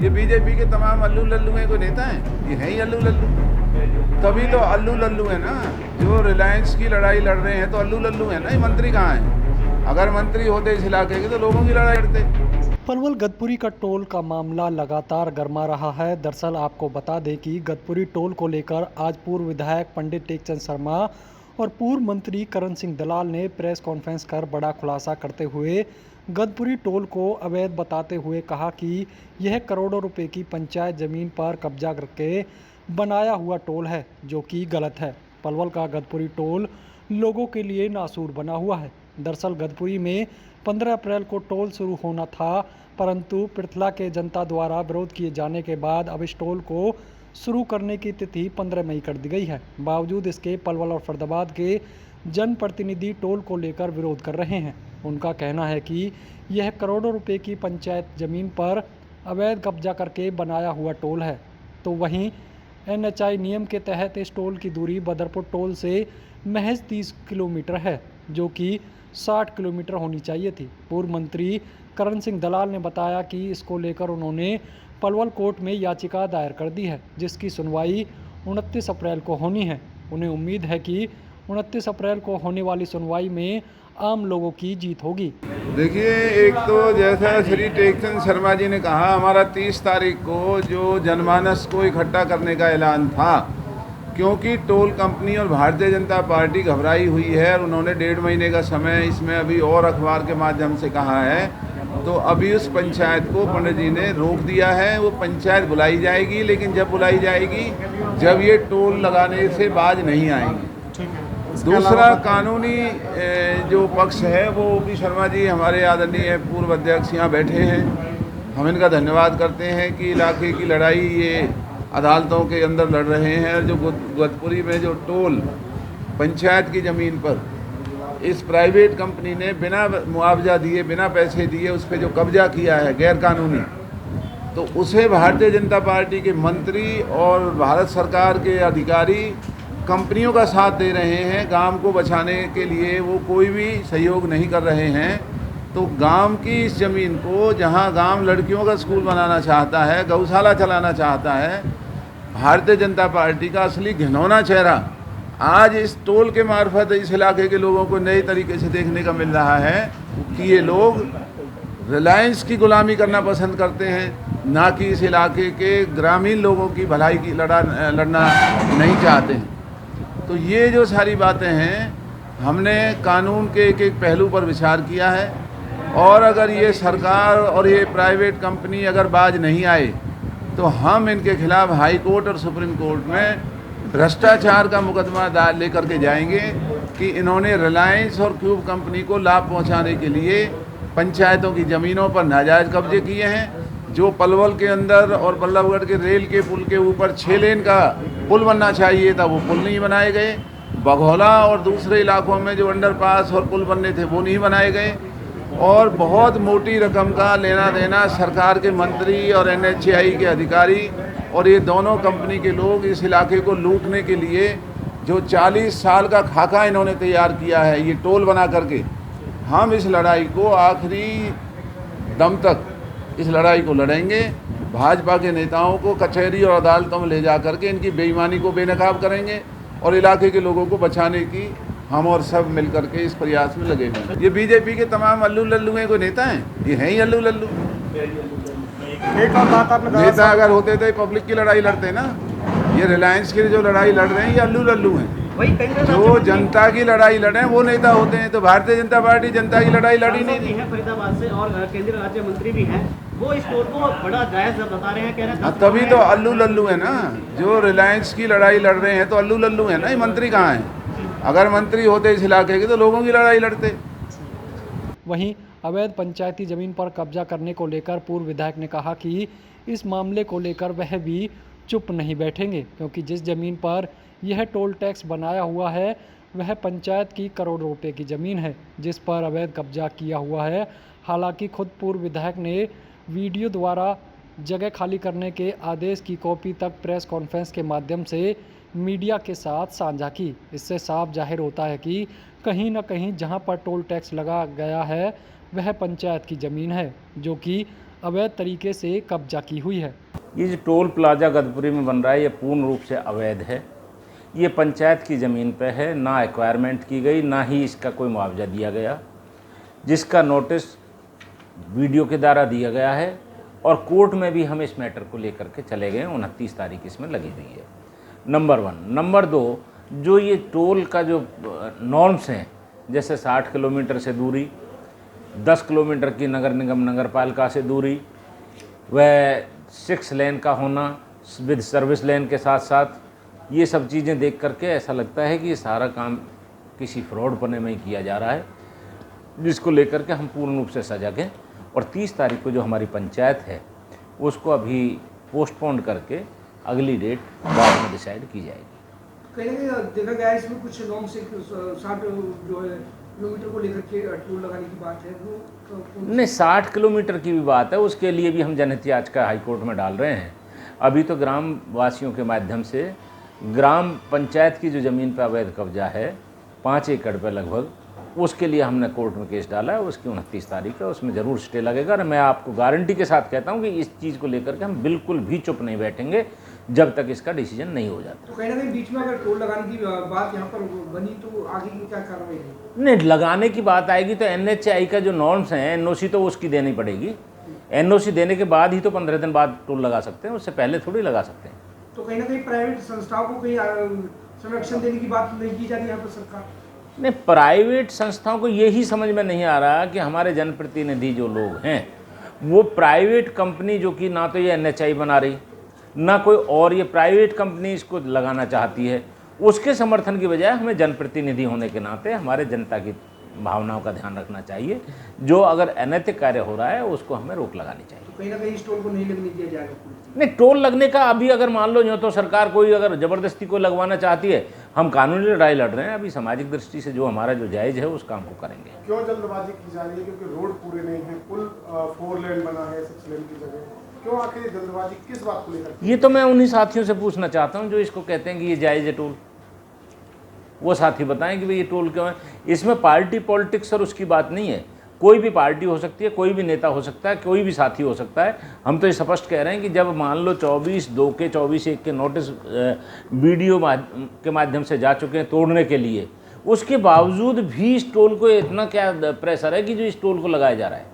ये बीजेपी के तमाम अल्लू लल्लू हैं, कोई नेता हैं? ये हैं ही अल्लू लल्लू। तभी तो अल्लू लल्लू है ना। जो रिलायंस की लड़ाई लड़ रहे हैं तो अल्लू लल्लू है ना। ये मंत्री कहाँ हैं? अगर मंत्री होते इस इलाके के तो लोगों की लड़ाई लड़ते। पलवल गदपुरी का टोल का मामला लगातार गर्मा रहा है। दरअसल आपको बता दें कि गदपुरी टोल को लेकर आज पूर्व विधायक पंडित टेकचंद शर्मा और पूर्व मंत्री करण सिंह दलाल ने प्रेस कॉन्फ्रेंस कर बड़ा खुलासा करते हुए गदपुरी टोल को अवैध बताते हुए कहा कि यह करोड़ों रुपए की पंचायत जमीन पर कब्जा करके बनाया हुआ टोल है, जो कि गलत है। पलवल का गदपुरी टोल लोगों के लिए नासूर बना हुआ है। दरअसल गदपुरी में 15 अप्रैल को टोल शुरू होना था, परंतु पृथला के जनता द्वारा विरोध किए जाने के बाद अब इस टोल को शुरू करने की तिथि 15 मई कर दी गई है। बावजूद इसके पलवल और फरीदाबाद के जनप्रतिनिधि टोल को लेकर विरोध कर रहे हैं। उनका कहना है कि यह करोड़ों रुपए की पंचायत जमीन पर अवैध कब्जा करके बनाया हुआ टोल है। तो वहीं NHI नियम के तहत इस टोल की दूरी बदरपुर टोल से महज 30 किलोमीटर है, जो कि 60 किलोमीटर होनी चाहिए थी। पूर्व मंत्री करण सिंह दलाल ने बताया कि इसको लेकर उन्होंने पलवल कोर्ट में याचिका दायर कर दी है, जिसकी सुनवाई 29 अप्रैल को होनी है। उन्हें उम्मीद है कि 29 अप्रैल को होने वाली सुनवाई में आम लोगों की जीत होगी। देखिए, एक तो जैसा श्री टेकचंद शर्मा जी ने कहा, हमारा 30 तारीख को जो जनमानस को इकट्ठा करने का ऐलान था, क्योंकि टोल कंपनी और भारतीय जनता पार्टी घबराई हुई है और उन्होंने 1.5 महीने का समय इसमें अभी और अखबार के माध्यम से कहा है, तो अभी उस पंचायत को पंडित जी ने रोक दिया है। वो पंचायत बुलाई जाएगी, लेकिन जब बुलाई जाएगी जब ये टोल लगाने से बाज नहीं आएंगे। दूसरा कानूनी जो पक्ष है वो OP शर्मा जी हमारे आदरणीय पूर्व अध्यक्ष यहाँ बैठे हैं। हम इनका धन्यवाद करते हैं कि इलाके की लड़ाई ये अदालतों के अंदर लड़ रहे हैं। और जो गदपुरी में जो टोल पंचायत की ज़मीन पर इस प्राइवेट कंपनी ने बिना मुआवजा दिए, बिना पैसे दिए उस पर जो कब्जा किया है गैर कानूनी, तो उसे भारतीय जनता पार्टी के मंत्री और भारत सरकार के अधिकारी कंपनियों का साथ दे रहे हैं। गांव को बचाने के लिए वो कोई भी सहयोग नहीं कर रहे हैं। तो गांव की इस ज़मीन को, जहां गांव लड़कियों का स्कूल बनाना चाहता है, गौशाला चलाना चाहता है, भारतीय जनता पार्टी का असली घिनौना चेहरा आज इस टोल के मार्फत इस इलाके के लोगों को नए तरीके से देखने का मिल रहा है कि ये लोग रिलायंस की गुलामी करना पसंद करते हैं, ना कि इस इलाके के ग्रामीण लोगों की भलाई की लड़ना नहीं चाहते हैं। तो ये जो सारी बातें हैं, हमने कानून के एक एक पहलू पर विचार किया है, और अगर ये सरकार और ये प्राइवेट कंपनी अगर बाज नहीं आए तो हम इनके खिलाफ हाई कोर्ट और सुप्रीम कोर्ट में भ्रष्टाचार का मुकदमा लेकर के जाएंगे कि इन्होंने रिलायंस और क्यूब कंपनी को लाभ पहुंचाने के लिए पंचायतों की ज़मीनों पर नाजायज़ कब्जे किए हैं। जो पलवल के अंदर और बल्लभगढ़ के रेल के पुल के ऊपर 6 लेन का पुल बनना चाहिए था, वो पुल नहीं बनाए गए। बघौला और दूसरे इलाकों में जो अंडरपास और पुल बनने थे वो नहीं बनाए गए। और बहुत मोटी रकम का लेना देना सरकार के मंत्री और NHI के अधिकारी और ये दोनों कंपनी के लोग इस इलाके को लूटने के लिए जो 40 साल का खाका इन्होंने तैयार किया है ये टोल बना करके, हम इस लड़ाई को आखिरी दम तक इस लड़ाई को लड़ेंगे। भाजपा के नेताओं को कचहरी और अदालतों में ले जा करके इनकी बेईमानी को बेनकाब करेंगे और इलाके के लोगों को बचाने की हम और सब मिल करके इस प्रयास में लगे हैं। ये बीजेपी के तमाम अल्लू लल्लू हैं, कोई नेता हैं? ये हैं ही अल्लू लल्लू। नेता अगर होते तो पब्लिक की लड़ाई लड़ते ना। ये रिलायंस की जो लड़ाई लड़ रहे हैं ये अल्लू लल्लू हैं। जो जनता की लड़ाई लड़े वो नेता होते हैं। तो भारतीय जनता पार्टी जनता की लड़ाई लड़ी नहीं है। फरीदाबाद से और केंद्रीय राज्य मंत्री भी हैं, वो इस टोल को बड़ा जायज बता रहे हैं, कह रहे हैं तभी तो अल्लू लल्लू है ना। जो रिलायंस की लड़ाई लड़ रहे हैं तो अल्लू लल्लू है ना। ये मंत्री कहाँ हैं? अगर मंत्री होते इस इलाके के तो लोगों की लड़ाई लड़ते। वहीं अवैध पंचायती जमीन पर कब्जा करने को लेकर पूर्व विधायक ने कहा कि इस मामले को लेकर वह भी चुप नहीं बैठेंगे, क्योंकि जिस जमीन पर यह टोल टैक्स बनाया हुआ है वह पंचायत की करोड़ों रुपए की ज़मीन है, जिस पर अवैध कब्जा किया हुआ है। हालांकि खुद पूर्व विधायक ने वीडियो द्वारा जगह खाली करने के आदेश की कॉपी तक प्रेस कॉन्फ्रेंस के माध्यम से मीडिया के साथ साझा की। इससे साफ जाहिर होता है कि कहीं न कहीं जहां पर टोल टैक्स लगा गया है वह पंचायत की ज़मीन है, जो कि अवैध तरीके से कब्जा की हुई है। ये जो टोल प्लाजा गदपुरी में बन रहा है ये पूर्ण रूप से अवैध है। ये पंचायत की ज़मीन पे है, ना एक्वायरमेंट की गई, ना ही इसका कोई मुआवजा दिया गया, जिसका नोटिस वीडियो के द्वारा दिया गया है और कोर्ट में भी हम इस मैटर को लेकर के चले गए। 29 तारीख इसमें लगी हुई है, नंबर 1। नंबर 2, जो ये टोल का जो नॉर्म्स हैं, जैसे 60 किलोमीटर से दूरी, 10 किलोमीटर की नगर निगम नगर पालिका से दूरी, वह 6 लेन का होना विद सर्विस लेन के साथ साथ, ये सब चीज़ें देख करके ऐसा लगता है कि ये सारा काम किसी फ्रॉड पने में ही किया जा रहा है, जिसको लेकर के हम पूर्ण रूप से सजग हैं। और 30 तारीख को जो हमारी पंचायत है उसको अभी पोस्टपोन करके अगली डेट बाद में डिसाइड की जाएगी। कहीं ना कहीं देखा गया है इसमें कुछ नॉर्म से 60 जो है किलोमीटर को लेकर के टोल लगाने की बात है, वो नहीं, 60 किलोमीटर की भी बात है, उसके लिए भी हम जनहित याचिका हाईकोर्ट में डाल रहे हैं। अभी तो ग्राम वासियों के माध्यम से ग्राम पंचायत की जो ज़मीन पर अवैध कब्जा है 5 एकड़ पर लगभग, उसके लिए हमने कोर्ट में केस डाला है। उसकी 29 तारीख है, उसमें ज़रूर स्टे लगेगा। और मैं आपको गारंटी के साथ कहता हूं कि इस चीज़ को लेकर के हम बिल्कुल भी चुप नहीं बैठेंगे जब तक इसका डिसीजन नहीं हो जाता। तो कहीं ना कहीं बीच में अगर टोल लगाने की बात यहाँ पर बनी तो आगे की क्या कार्रवाई है? नहीं, लगाने की बात आएगी तो NHAI का जो नॉर्म्स हैं, NOC तो उसकी देनी पड़ेगी। NOC देने के बाद ही तो 15 दिन बाद टोल लगा सकते हैं, उससे पहले थोड़ी लगा सकते हैं। तो कहीं ना कहीं प्राइवेट संस्थाओं को कहीं संरक्षण देने की बात नहीं की जा रही है यहाँ पर सरकार? नहीं, प्राइवेट संस्थाओं को यही समझ में नहीं आ रहा कि हमारे जनप्रतिनिधि जो लोग हैं वो प्राइवेट कंपनी, जो कि ना तो ये NHAI बना रही ना कोई और, ये प्राइवेट कंपनी इसको लगाना चाहती है, उसके समर्थन की बजाय हमें जनप्रतिनिधि होने के नाते हमारे जनता की भावनाओं का ध्यान रखना चाहिए। जो अगर अनैतिक कार्य हो रहा है उसको हमें रोक लगानी चाहिए। तो कहीं ना कहीं इस टोल को नहीं लगने दिया जाएगा? नहीं, टोल लगने का अभी अगर मान लो जो तो सरकार कोई अगर ज़बरदस्ती कोई लगवाना चाहती है, हम कानूनी लड़ाई लड़ रहे हैं। अभी सामाजिक दृष्टि से जो हमारा जो जायज़ है उस काम को करेंगे। क्यों जल्दबाजी की जा रही है? क्योंकि रोड पूरे नहीं है, पुल 4 लेन बना है 6 लेन की जगह, क्यों आखिर जल्दबाजी किस बात को लेकर? ये तो मैं उन्हीं साथियों से पूछना चाहता हूँ जो इसको कहते हैं कि ये जायज़ है टोल। वो साथी बताएं कि भाई ये टोल क्यों है। इसमें पार्टी पॉलिटिक्स और उसकी बात नहीं है। कोई भी पार्टी हो सकती है, कोई भी नेता हो सकता है, कोई भी साथी हो सकता है। हम तो ये स्पष्ट कह रहे हैं कि जब मान लो 24/2 के 24/1 के नोटिस वीडियो के माध्यम से जा चुके हैं तोड़ने के लिए, उसके बावजूद भी इस टोल को इतना क्या प्रेशर है कि जो इस टोल को लगाया जा रहा है।